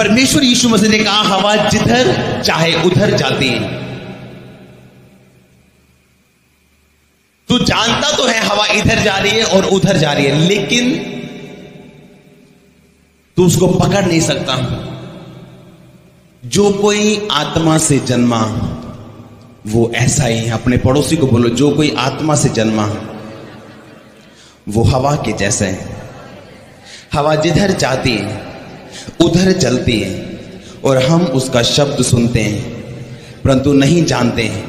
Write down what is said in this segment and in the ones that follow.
परमेश्वर यीशु मसीह ने कहा हवा जिधर चाहे उधर जाती है। तू जानता तो है हवा इधर जा रही है और उधर जा रही है, लेकिन तू उसको पकड़ नहीं सकता। जो कोई आत्मा से जन्मा वो ऐसा ही है। अपने पड़ोसी को बोलो, जो कोई आत्मा से जन्मा वो हवा के जैसे है। हवा जिधर जाती है उधर चलती है और हम उसका शब्द सुनते हैं, परंतु नहीं जानते हैं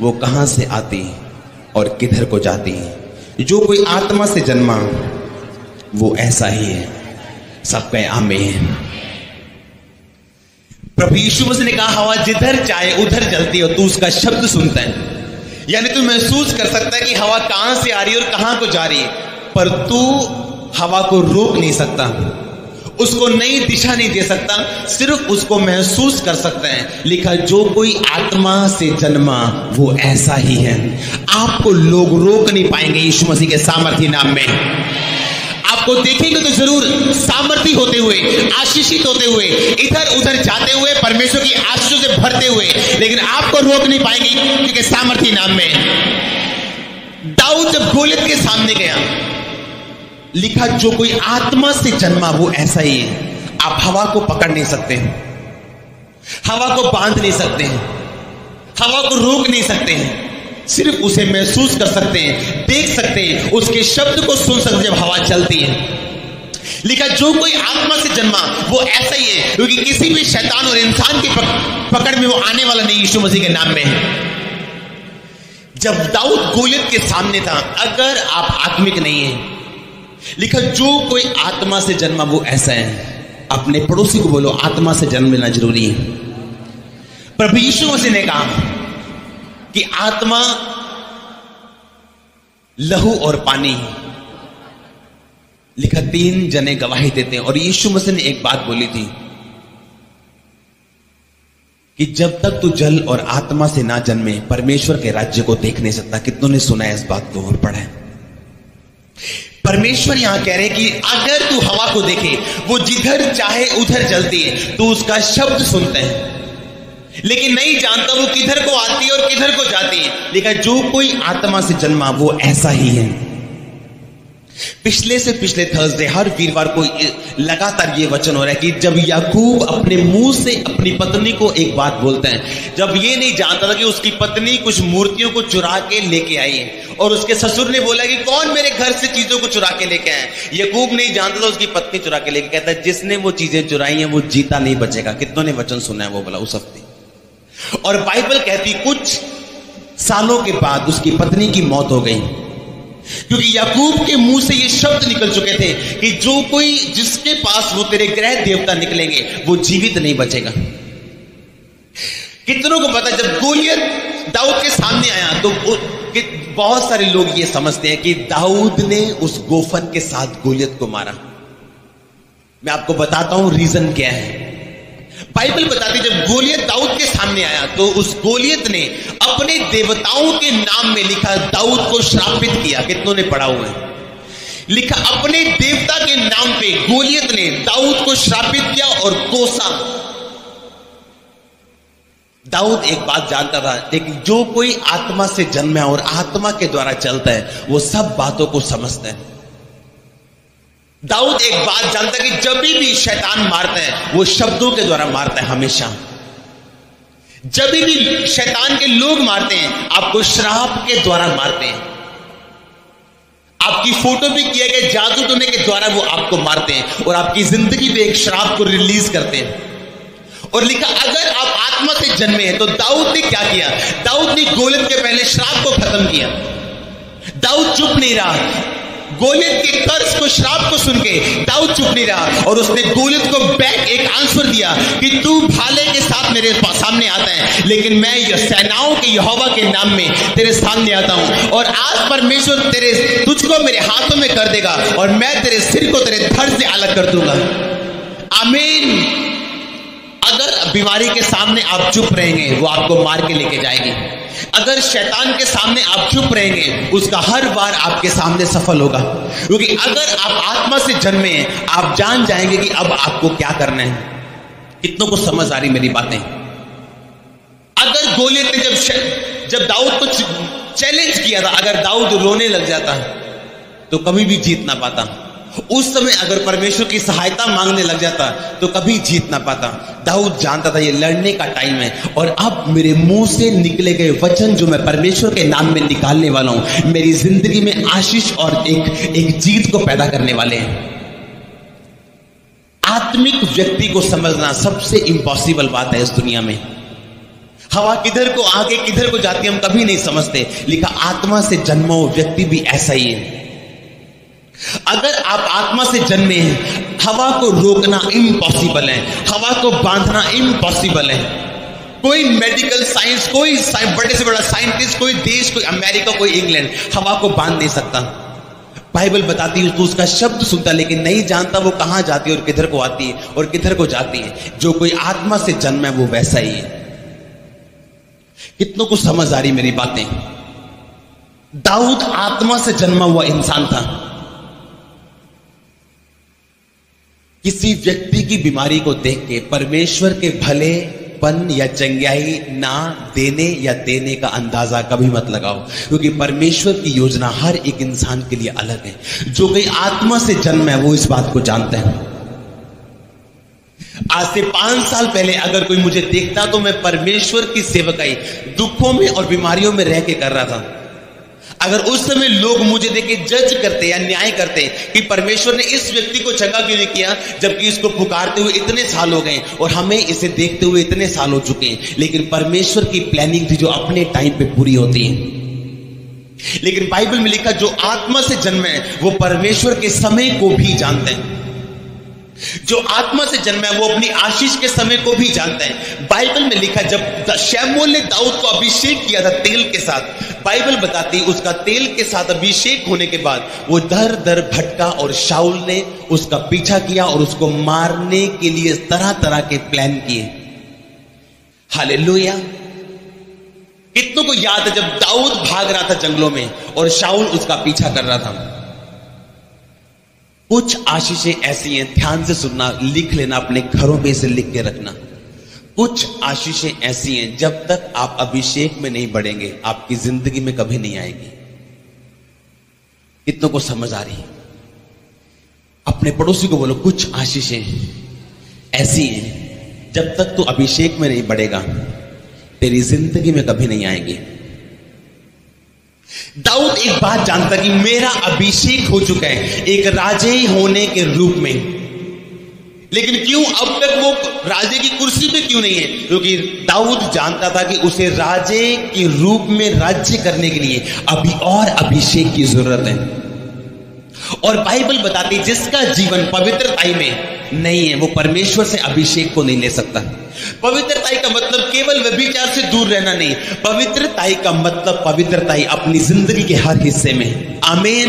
वो कहां से आती है और किधर को जाती है। जो कोई आत्मा से जन्मा वो ऐसा ही है। सबका आमीन। प्रभु यीशु मसीह ने कहा हवा जिधर चाहे उधर चलती है और तू उसका शब्द सुनता है, यानी तू महसूस कर सकता है कि हवा कहां से आ रही है और कहां को जा रही है, पर तू हवा को रोक नहीं सकता, उसको नई दिशा नहीं दे सकता, सिर्फ उसको महसूस कर सकता है। लिखा जो कोई आत्मा से जन्मा वो ऐसा ही है। आपको लोग रोक नहीं पाएंगे यीशु मसीह के सामर्थी नाम में। आपको देखेंगे तो जरूर सामर्थी होते हुए, आशीषित होते हुए, इधर उधर जाते हुए, परमेश्वर की आशीषों से भरते हुए, लेकिन आपको रोक नहीं पाएंगे यीशु के सामर्थी नाम में। दाऊद जब गोलियत के सामने गया, लिखा जो कोई आत्मा से जन्मा वो ऐसा ही है। आप हवा को पकड़ नहीं सकते, हवा को बांध नहीं सकते हैं, हवा को रोक नहीं सकते हैं, सिर्फ उसे महसूस कर सकते हैं, देख सकते हैं, उसके शब्द को सुन सकते हैं जब हवा चलती है। लिखा जो कोई आत्मा से जन्मा वो ऐसा ही है, क्योंकि किसी भी शैतान और इंसान की पकड़ में वो आने वाला नहीं यीशु मसीह के नाम में है। जब दाऊद गोलियत के सामने था, अगर आप आत्मिक नहीं है, लिखा जो कोई आत्मा से जन्मा वो ऐसा है। अपने पड़ोसी को बोलो आत्मा से जन्म लेना जरूरी है। प्रभु यीशु मसीह ने कहा कि आत्मा लहू और पानी, लिखा 3 जने गवाही देते हैं। और यीशु मसीह ने एक बात बोली थी कि जब तक तू जल और आत्मा से ना जन्मे परमेश्वर के राज्य को देख नहीं सकता। कितनों ने सुना है इस बात को और पढ़ा है? परमेश्वर यहां कह रहे हैं कि अगर तू हवा को देखे वो जिधर चाहे उधर चलती है, तू उसका शब्द सुनते हैं लेकिन नहीं जानता वो किधर को आती है और किधर को जाती है। लेकिन जो कोई आत्मा से जन्मा वो ऐसा ही है। पिछले से पिछले थर्सडे हर वीरवार को लगातार ये वचन हो रहा है कि जब याकूब अपने मुंह से अपनी पत्नी को एक बात बोलता है, जब ये नहीं जानता था कि उसकी पत्नी कुछ मूर्तियों को चुरा के लेके आई है और उसके ससुर ने बोला कि कौन मेरे घर से चीजों को चुरा के लेके आए। याकूब नहीं जानता था उसकी पत्नी चुरा के लेके, कहता है जिसने वो चीजें चुराई हैं वो जीता नहीं बचेगा। कितनों ने वचन सुना है वो बोला उस हफ्ते? और बाइबल कहती कुछ सालों के बाद उसकी पत्नी की मौत हो गई, क्योंकि याकूब के मुंह से ये शब्द निकल चुके थे कि जो कोई जिसके पास वो तेरे ग्रह देवता निकलेंगे वो जीवित नहीं बचेगा। कितनों को पता जब गोलियत दाऊद के सामने आया तो बहुत सारे लोग ये समझते हैं कि दाऊद ने उस गोफन के साथ गोलियत को मारा। मैं आपको बताता हूं रीजन क्या है। बाइबल बताती जब गोलियत दाऊद के सामने आया तो उस गोलियत ने अपने देवताओं के नाम में लिखा दाऊद को श्रापित किया। कितनों ने पढ़ा हुआ है? लिखा अपने देवता के नाम पे गोलियत ने दाऊद को श्रापित किया और कोसा। दाऊद एक बात जानता था, लेकिन जो कोई आत्मा से जन्मा है और आत्मा के द्वारा चलता है वो सब बातों को समझता है। दाऊद एक बात जानता है कि जब भी शैतान मारता है वो शब्दों के द्वारा मारता है। हमेशा जब भी शैतान के लोग मारते हैं आपको श्राप के द्वारा मारते हैं। आपकी फोटो पे किए गए जादू टोने के द्वारा वो आपको मारते हैं और आपकी जिंदगी पे एक श्राप को रिलीज करते हैं। और लिखा अगर आप आत्मा से जन्मे हैं तो दाऊद ने क्या किया? दाऊद ने गोलियत के पहले श्राप को खत्म किया। दाऊद चुप नहीं रहा। गोलियत के कर्ज को श्राप को सुन के दाऊद चुप नहीं रहा और उसने गोलियत को बैक एक आंसर दिया कि तू भाले के साथ मेरे सामने आता है, लेकिन मैं सेनाओं के यहोवा के नाम में तेरे सामने आता हूं और आज परमेश्वर तुझको मेरे हाथों में कर देगा और मैं तेरे सिर को तेरे धड़ से अलग कर दूंगा। आमीन। अगर बीमारी के सामने आप चुप रहेंगे वो आपको मार के लेके जाएगी। अगर शैतान के सामने आप चुप रहेंगे उसका हर बार आपके सामने सफल होगा, क्योंकि अगर आप आत्मा से जन्मे हैं आप जान जाएंगे कि अब आपको क्या करना है। कितनों को समझ आ रही मेरी बातें? अगर गोलियत ने जब दाऊद को चैलेंज किया था, अगर दाऊद रोने लग जाता तो कभी भी जीत ना पाता। उस समय अगर परमेश्वर की सहायता मांगने लग जाता तो कभी जीत ना पाता। दाऊद जानता था ये लड़ने का टाइम है, और अब मेरे मुंह से निकले गए वचन जो मैं परमेश्वर के नाम में निकालने वाला हूं, मेरी जिंदगी में आशीष और एक जीत को पैदा करने वाले हैं। आत्मिक व्यक्ति को समझना सबसे इंपॉसिबल बात है इस दुनिया में। हवा किधर को आगे किधर को जाती है हम कभी नहीं समझते। लिखा आत्मा से जन्मा हुआ व्यक्ति भी ऐसा ही है। अगर आप आत्मा से जन्मे हैं, हवा को रोकना इम्पॉसिबल है, हवा को बांधना इम्पॉसिबल है। कोई मेडिकल साइंस, कोई बड़े से बड़ा साइंटिस्ट, कोई देश, कोई अमेरिका, कोई इंग्लैंड हवा को बांध नहीं सकता। बाइबल बताती है तो उसका शब्द सुनता लेकिन नहीं जानता वो कहां जाती है और किधर को आती है और किधर को जाती है। जो कोई आत्मा से जन्मा है वो वैसा ही है। कितनों को समझ आ रही मेरी बातें? दाऊद आत्मा से जन्मा हुआ इंसान था। किसी व्यक्ति की बीमारी को देख के परमेश्वर के भलेपन या चंगाई ना देने या देने का अंदाजा कभी मत लगाओ, क्योंकि परमेश्वर की योजना हर एक इंसान के लिए अलग है। जो कोई आत्मा से जन्म है वो इस बात को जानता है। आज से 5 साल पहले अगर कोई मुझे देखता तो मैं परमेश्वर की सेवकाई दुखों में और बीमारियों में रह के कर रहा था। अगर उस समय लोग मुझे देख के जज करते या न्याय करते कि परमेश्वर ने इस व्यक्ति को चंगा क्यों नहीं किया, जबकि इसको पुकारते हुए इतने साल हो गए और हमें इसे देखते हुए इतने साल हो चुके हैं, लेकिन परमेश्वर की प्लानिंग थी जो अपने टाइम पे पूरी होती है। लेकिन बाइबल में लिखा जो आत्मा से जन्मे हैं वो परमेश्वर के समय को भी जानते हैं। जो आत्मा से जन्मा है वो अपनी आशीष के समय को भी जानता है। बाइबल में लिखा जब शमूएल ने दाऊद को अभिषेक किया था तेल के साथ, बाइबल बताती उसका तेल के साथ अभिषेक होने के बाद वो दर दर भटका और शाऊल ने उसका पीछा किया और उसको मारने के लिए तरह तरह के प्लान किए। हालेलुया। कितनों को याद है जब दाऊद भाग रहा था जंगलों में और शाऊल उसका पीछा कर रहा था। कुछ आशीषें ऐसी हैं, ध्यान से सुनना, लिख लेना, अपने घरों पे इसे लिख के रखना। कुछ आशीषें ऐसी हैं जब तक आप अभिषेक में नहीं बढ़ेंगे आपकी जिंदगी में कभी नहीं आएगी। कितनों को समझ आ रही है? अपने पड़ोसी को बोलो कुछ आशीषें ऐसी हैं जब तक तू अभिषेक में नहीं बढ़ेगा तेरी जिंदगी में कभी नहीं आएगी। दाऊद एक बात जानता कि मेरा अभिषेक हो चुका है एक राजे होने के रूप में, लेकिन क्यों अब तक वो राजे की कुर्सी पे क्यों नहीं है? क्योंकि दाऊद जानता था कि उसे राजे के रूप में राज्य करने के लिए अभी और अभिषेक की जरूरत है। और बाइबल बताती जिसका जीवन पवित्रताई में नहीं है वो परमेश्वर से अभिषेक को नहीं ले सकता। पवित्रताई का मतलब केवल व्यभिचार से दूर रहना नहीं, पवित्रताई का मतलब पवित्रताई अपनी जिंदगी के हर हिस्से में। आमीन।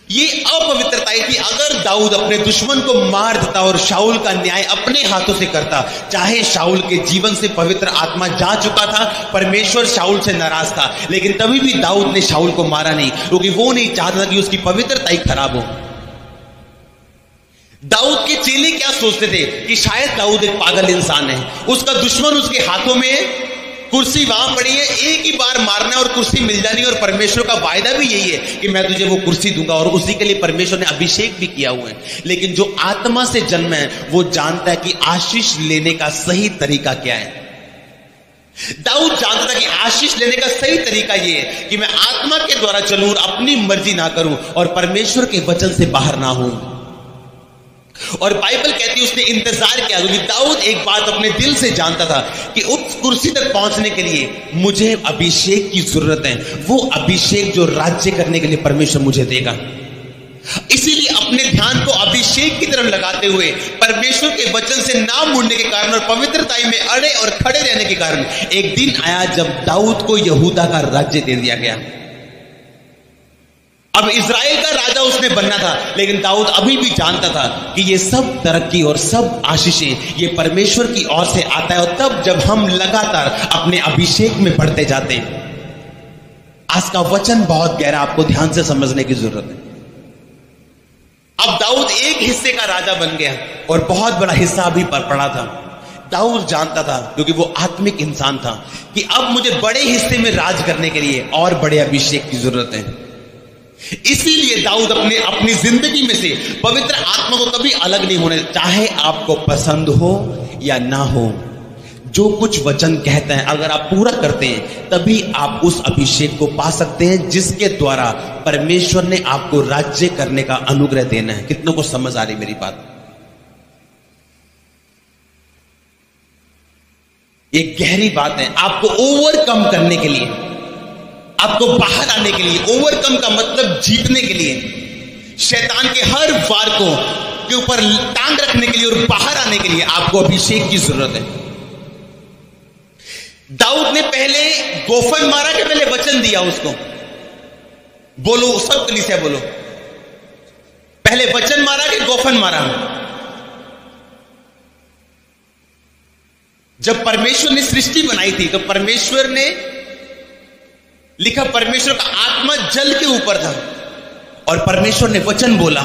ये अपवित्रताई थी। अगर दाऊद अपने दुश्मन को मार देता और शाऊल का न्याय अपने हाथों से करता, चाहे शाऊल के जीवन से पवित्र आत्मा जा चुका था, परमेश्वर शाऊल से नाराज था, लेकिन तभी भी दाऊद ने शाऊल को मारा नहीं, क्योंकि वो नहीं चाहता था कि उसकी पवित्रताई खराब हो। दाऊद के चेले क्या सोचते थे कि शायद दाऊद एक पागल इंसान है, उसका दुश्मन उसके हाथों में, कुर्सी वहां पड़ी है, एक ही बार मारना और कुर्सी मिल जानी। और परमेश्वर का वायदा भी यही है कि मैं तुझे वो कुर्सी दूंगा, और उसी के लिए परमेश्वर ने अभिषेक भी किया हुआ है। लेकिन जो आत्मा से जन्म है वो जानता है कि आशीष लेने का सही तरीका क्या है। दाऊद जानता था कि आशीष लेने का सही तरीका ये है कि मैं आत्मा के द्वारा चलूं और अपनी मर्जी ना करूं और परमेश्वर के वचन से बाहर ना हूं। और बाइबल कहती है उसने इंतजार किया, क्योंकि दाऊद एक बात अपने दिल से जानता था कि उस कुर्सी तक पहुंचने के लिए मुझे अभिषेक की जरूरत है, वो अभिषेक जो राज्य करने के लिए परमेश्वर मुझे देगा। इसीलिए अपने ध्यान को अभिषेक की तरफ लगाते हुए परमेश्वर के वचन से ना मुड़ने के कारण और पवित्रताई में अड़े और खड़े रहने के कारण एक दिन आया जब दाऊद को यहूदा का राज्य दे दिया गया। अब इजराइल का राजा उसने बनना था, लेकिन दाऊद अभी भी जानता था कि ये सब तरक्की और सब आशीषें ये परमेश्वर की ओर से आता है। और तब जब हम लगातार अपने अभिषेक में बढ़ते जाते हैं, आज का वचन बहुत गहरा, आपको ध्यान से समझने की जरूरत है। अब दाऊद एक हिस्से का राजा बन गया और बहुत बड़ा हिस्सा अभी पर पड़ा था। दाऊद जानता था, क्योंकि वो आत्मिक इंसान था, कि अब मुझे बड़े हिस्से में राज करने के लिए और बड़े अभिषेक की जरूरत है। इसीलिए दाऊद अपनी जिंदगी में से पवित्र आत्मा को कभी अलग नहीं होने, चाहे आपको पसंद हो या ना हो। जो कुछ वचन कहता है अगर आप पूरा करते हैं तभी आप उस अभिषेक को पा सकते हैं जिसके द्वारा परमेश्वर ने आपको राज्य करने का अनुग्रह देना है। कितनों को समझ आ रही मेरी बात? एक गहरी बात है। आपको ओवरकम करने के लिए, आपको बाहर आने के लिए, ओवरकम का मतलब जीतने के लिए, शैतान के हर वार को के ऊपर टांग रखने के लिए और बाहर आने के लिए आपको अभिषेक की जरूरत है। दाऊद ने पहले गोफन मारा कि पहले वचन दिया उसको? बोलो सब कलीसिया बोलो, पहले वचन मारा कि गोफन मारा? जब परमेश्वर ने सृष्टि बनाई थी तो परमेश्वर ने लिखा, परमेश्वर का आत्मा जल के ऊपर था और परमेश्वर ने वचन बोला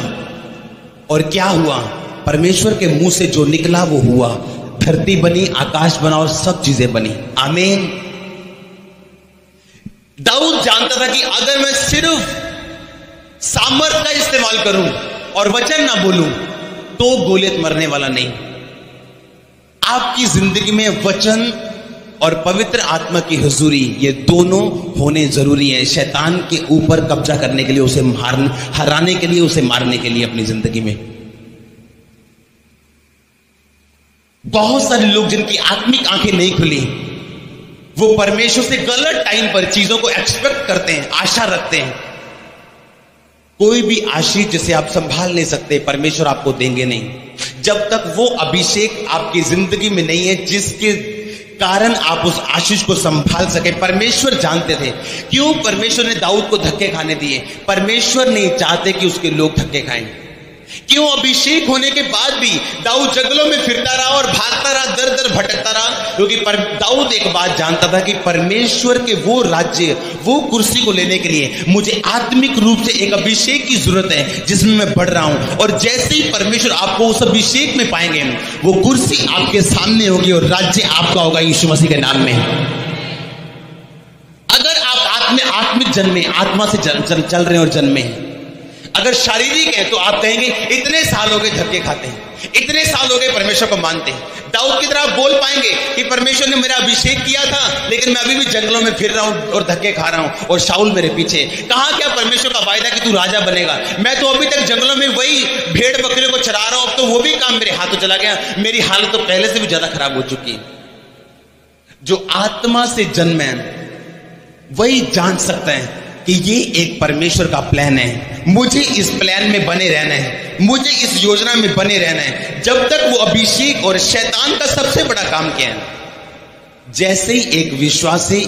और क्या हुआ? परमेश्वर के मुंह से जो निकला वो हुआ। धरती बनी, आकाश बना और सब चीजें बनी। आमीन। दाऊद जानता था कि अगर मैं सिर्फ सामर्थ का इस्तेमाल करूं और वचन ना बोलूं तो गोलियत मरने वाला नहीं। आपकी जिंदगी में वचन और पवित्र आत्मा की हुजूरी, ये दोनों होने जरूरी है शैतान के ऊपर कब्जा करने के लिए, उसे हराने के लिए, उसे मारने के लिए अपनी जिंदगी में। बहुत सारे लोग जिनकी आत्मिक आंखें नहीं खुली, वो परमेश्वर से गलत टाइम पर चीजों को एक्सपेक्ट करते हैं, आशा रखते हैं। कोई भी आशीष जिसे आप संभाल नहीं सकते परमेश्वर आपको देंगे नहीं, जब तक वो अभिषेक आपकी जिंदगी में नहीं है जिसके कारण आप उस आशीष को संभाल सके। परमेश्वर जानते थे। क्यों परमेश्वर ने दाऊद को धक्के खाने दिए? परमेश्वर नहीं चाहते कि उसके लोग धक्के खाएं। क्यों अभिषेक होने के बाद भी दाऊद जंगलों में फिरता रहा और भागता रहा, दर दर भटकता रहा? क्योंकि दाऊद एक बात जानता था कि परमेश्वर के वो राज्य, वो कुर्सी को लेने के लिए मुझे आत्मिक रूप से एक अभिषेक की जरूरत है जिसमें मैं बढ़ रहा हूं। और जैसे ही परमेश्वर आपको उस अभिषेक में पाएंगे, वो कुर्सी आपके सामने होगी और राज्य आपका होगा यीशु मसीह के नाम में। अगर आप आत्मिक जन्मे, आत्मा से चल रहे हैं और जन्मे हैं, अगर शारीरिक है तो आप कहेंगे इतने साल हो गए धक्के खाते हैं, इतने साल हो गए परमेश्वर को मानते हैं। दाऊद की तरह आप बोल पाएंगे कि परमेश्वर ने मेरा अभिषेक किया था लेकिन मैं अभी भी जंगलों में फिर रहा हूं और धक्के खा रहा हूं और शाऊल मेरे पीछे। कहां क्या परमेश्वर का वायदा कि तू राजा बनेगा? मैं तो अभी तक जंगलों में वही भेड़ बकरियों को चरा रहा हूं, अब तो वो भी काम मेरे हाथों चला गया। मेरी हालत तो पहले से भी ज्यादा खराब हो चुकी है। जो आत्मा से जन्मे वही जान सकता है कि ये एक परमेश्वर का प्लान है, मुझे इस प्लान में बने रहना है, मुझे इस योजना में बने रहना है। जब तक वो अभिषेक, और शैतान का सबसे बड़ा काम क्या है? जैसे ही एक विश्वासी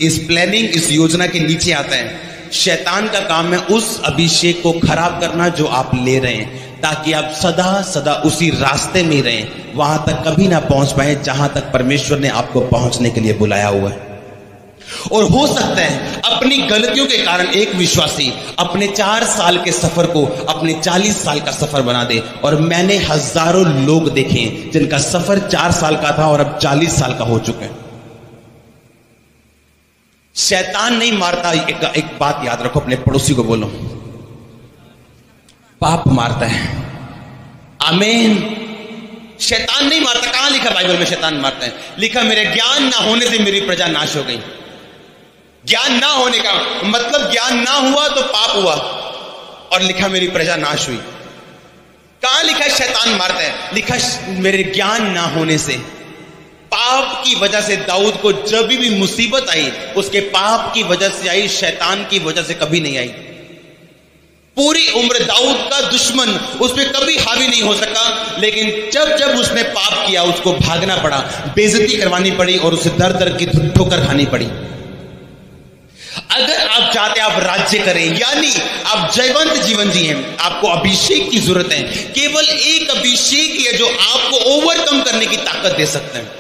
इस प्लानिंग, इस योजना के नीचे आता है, शैतान का काम है उस अभिषेक को खराब करना जो आप ले रहे हैं, ताकि आप सदा सदा उसी रास्ते में रहें, वहां तक कभी ना पहुंच पाए जहां तक परमेश्वर ने आपको पहुंचने के लिए बुलाया हुआ है। और हो सकता है अपनी गलतियों के कारण एक विश्वासी अपने 4 साल के सफर को अपने 40 साल का सफर बना दे। और मैंने हजारों लोग देखे जिनका सफर 4 साल का था और अब 40 साल का हो चुके हैं। शैतान नहीं मारता, एक बात याद रखो, अपने पड़ोसी को बोलो, पाप मारता है। आमीन। शैतान नहीं मारता। कहां लिखा बाइबल में शैतान मारता है? लिखा मेरे ज्ञान ना होने से मेरी प्रजा नाश हो गई। ज्ञान ना होने का मतलब ज्ञान ना हुआ तो पाप हुआ, और लिखा मेरी प्रजा नाश हुई। कहां लिखा शैतान मारता है? लिखा मेरे ज्ञान ना होने से। पाप की वजह से दाऊद को जब भी मुसीबत आई, उसके पाप की वजह से आई, शैतान की वजह से कभी नहीं आई। पूरी उम्र दाऊद का दुश्मन उस पर कभी हावी नहीं हो सका, लेकिन जब जब उसने पाप किया उसको भागना पड़ा, बेइज्जती करवानी पड़ी और उसे दर दर की ठोकर खानी पड़ी। अगर आप चाहते आप राज्य करें, यानी आप जयवंत जीवन जिए, आपको अभिषेक की जरूरत है। केवल एक अभिषेक ही है जो आपको ओवरकम करने की ताकत दे सकते हैं।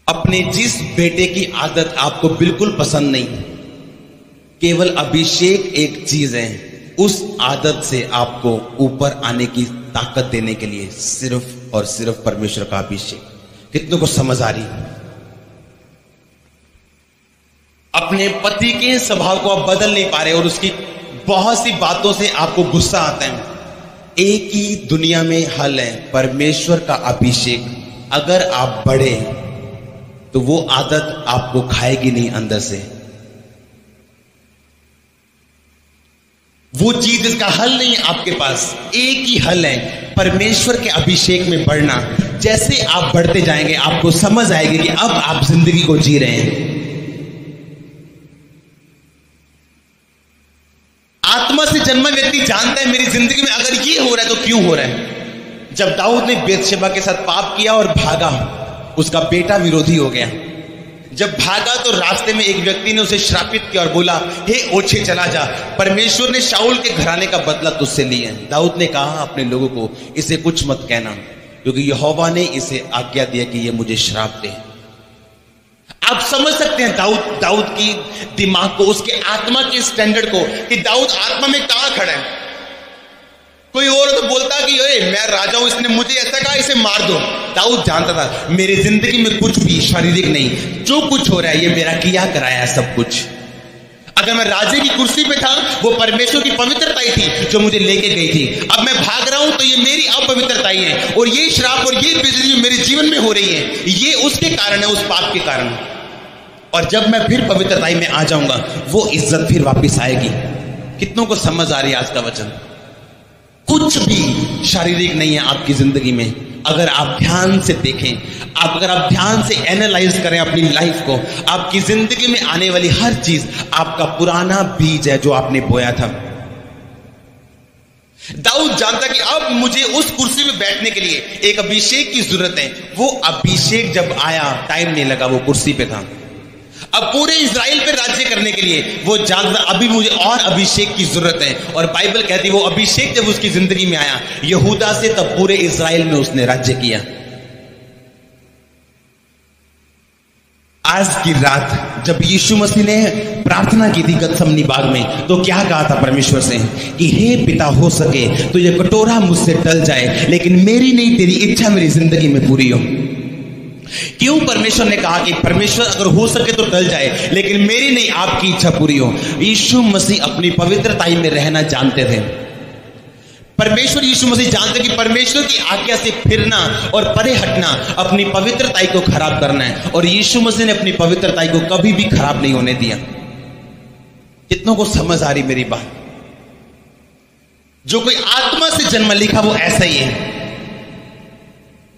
अपने जिस बेटे की आदत आपको बिल्कुल पसंद नहीं, केवल अभिषेक एक चीज है उस आदत से आपको ऊपर आने की ताकत देने के लिए सिर्फ और सिर्फ परमेश्वर का अभिषेक। कितनों को समझ आ रही? अपने पति के स्वभाव को आप बदल नहीं पा रहे और उसकी बहुत सी बातों से आपको गुस्सा आता है। एक ही दुनिया में हल है, परमेश्वर का अभिषेक। अगर आप बढ़े तो वो आदत आपको खाएगी नहीं अंदर से। वो चीज इसका हल नहीं है आपके पास। एक ही हल है, परमेश्वर के अभिषेक में बढ़ना। जैसे आप बढ़ते जाएंगे आपको समझ आएगी कि अब आप जिंदगी को जी रहे हैं। आत्मा से जन्मा व्यक्ति जानता है मेरी जिंदगी में अगर ये हो रहा है तो क्यों हो रहा है। जब दाऊद ने बेतशेबा के साथ पाप किया और भागा, उसका बेटा विरोधी हो गया। जब भागा तो रास्ते में एक व्यक्ति ने उसे श्रापित किया और बोला, हे ओछे चला जा, परमेश्वर ने शाऊल के घराने का बदला तुझसे लिया है। दाऊद ने कहा अपने लोगों को, इसे कुछ मत कहना, क्योंकि यहोवा ने इसे आज्ञा दिया कि ये मुझे श्राप दे। आप समझ सकते हैं दाऊद की दिमाग को, उसके आत्मा के स्टैंडर्ड को, कि दाऊद आत्मा में कहां खड़ा है। कोई और तो बोलता कि मैं राजा हूं, इसने मुझे ऐसा कहा, इसे मार दो। दाऊद जानता था मेरी जिंदगी में कुछ भी शारीरिक नहीं, जो कुछ हो रहा है ये मेरा किया कराया है सब कुछ। अगर मैं राजे की कुर्सी पे था, वो परमेश्वर की पवित्रता ही थी जो मुझे लेके गई थी। अब मैं भाग रहा हूं तो ये मेरी अपवित्रता ही है, और ये श्राप और ये बिजली मेरे जीवन में हो रही है, ये उसके कारण है, उस पाप के कारण। और जब मैं फिर पवित्रताई में आ जाऊंगा, वो इज्जत फिर वापस आएगी। कितनों को समझ आ रही है आज का वचन? कुछ भी शारीरिक नहीं है आपकी जिंदगी में। अगर आप ध्यान से देखें, अगर आप ध्यान से एनालाइज करें अपनी लाइफ को, आपकी जिंदगी में आने वाली हर चीज आपका पुराना बीज है जो आपने बोया था। दाऊद जानता कि अब मुझे उस कुर्सी में बैठने के लिए एक अभिषेक की जरूरत है। वो अभिषेक जब आया, टाइम नहीं लगा, वो कुर्सी पे था। अब पूरे इजराइल पे राज्य करने के लिए वो जानता अभी मुझे और अभिषेक की जरूरत है। और बाइबल कहती है वो अभिषेक जब उसकी जिंदगी में आया यहूदा से, तब पूरे इजराइल में उसने राज्य किया। आज की रात जब यीशु मसीह ने प्रार्थना की थी गतसमनी बाग में, तो क्या कहा था परमेश्वर से कि हे पिता, हो सके तो ये कटोरा मुझसे टल जाए, लेकिन मेरी नहीं तेरी इच्छा मेरी जिंदगी में पूरी हो। क्यों परमेश्वर ने कहा कि परमेश्वर अगर हो सके तो टल जाए, लेकिन मेरी नहीं आपकी इच्छा पूरी हो? यीशु मसीह अपनी पवित्रताई में रहना जानते थे। परमेश्वर यीशु मसीह जानते कि परमेश्वर की आज्ञा से फिरना और परे हटना अपनी पवित्रताई को खराब करना है, और यीशु मसीह ने अपनी पवित्रताई को कभी भी खराब नहीं होने दिया। कितनों को समझ आ रही मेरी बात? जो कोई आत्मा से जन्म लिखा वो ऐसा ही है।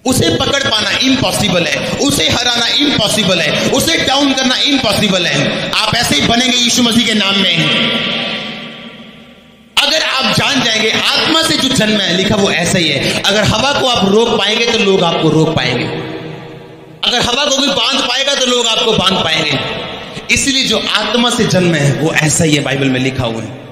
उसे पकड़ पाना इम्पॉसिबल है, उसे हराना इम्पॉसिबल है, उसे डाउन करना इम्पॉसिबल है। आप ऐसे ही बनेंगे यीशु मसीह के नाम में। अगर आप जान जाएंगे आत्मा से जो जन्म है लिखा वो ऐसा ही है। अगर हवा को आप रोक पाएंगे तो लोग आपको रोक पाएंगे, अगर हवा को भी बांध पाएगा तो लोग आपको बांध पाएंगे। इसलिए जो आत्मा से जन्म है वो ऐसा ही है, बाइबल में लिखा हुआ है।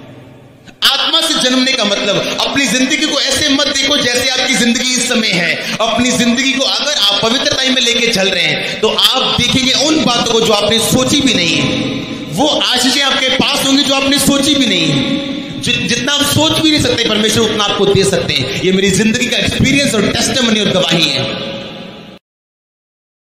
आत्मा से जन्मने का मतलब अपनी जिंदगी को ऐसे मत देखो जैसे आपकी जिंदगी इस समय है। अपनी जिंदगी को अगर आप पवित्रता में लेके चल रहे हैं तो आप देखेंगे उन बातों को जो आपने सोची भी नहीं है। वो आशीषें आपके पास होंगी जो आपने सोची भी नहीं है। जितना आप सोच भी नहीं सकते परमेश्वर उतना आपको दे सकते हैं। ये मेरी जिंदगी का एक्सपीरियंस और टेस्टिमनी और गवाही है।